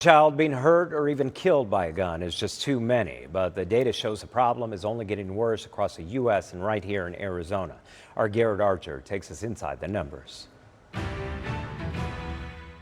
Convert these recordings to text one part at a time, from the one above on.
Child being hurt or even killed by a gun is just too many, but the data shows the problem is only getting worse across the U.S. and right here in Arizona. Our Garrett Archer takes us inside the numbers.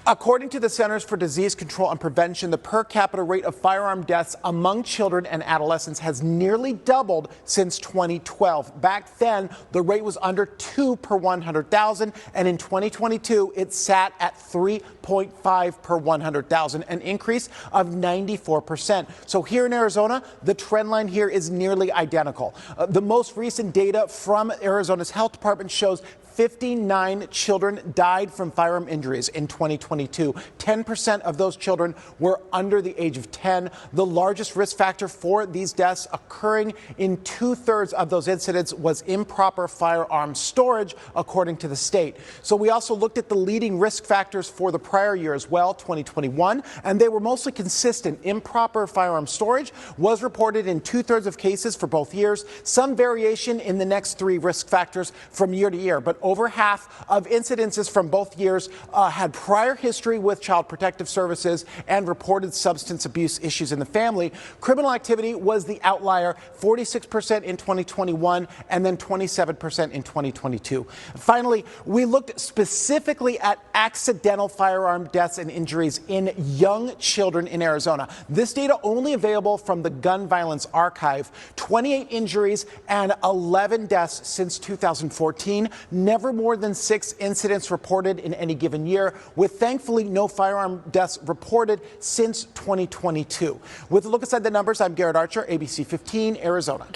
According to the Centers for Disease Control and Prevention, the per capita rate of firearm deaths among children and adolescents has nearly doubled since 2012. Back then, the rate was under 2 per 100,000, and in 2022, it sat at 3.5 per 100,000, an increase of 94%. So here in Arizona, the trend line here is nearly identical. The most recent data from Arizona's health department shows 59 children died from firearm injuries in 2022. 10% of those children were under the age of 10. The largest risk factor for these deaths, occurring in 2/3 of those incidents, was improper firearm storage, according to the state. So we also looked at the leading risk factors for the prior year as well, 2021, and they were mostly consistent. Improper firearm storage was reported in 2/3 of cases for both years. Some variation in the next three risk factors from year to year, but over half of incidences from both years had prior history with Child Protective Services and reported substance abuse issues in the family. Criminal activity was the outlier, 46% in 2021 and then 27% in 2022. Finally, we looked specifically at accidental firearm deaths and injuries in young children in Arizona. This data only available from the Gun Violence Archive. 28 injuries and 11 deaths since 2014. Never more than 6 incidents reported in any given year, with thankfully no firearm deaths reported since 2022. With a look inside the numbers, I'm Garrett Archer, ABC 15, Arizona.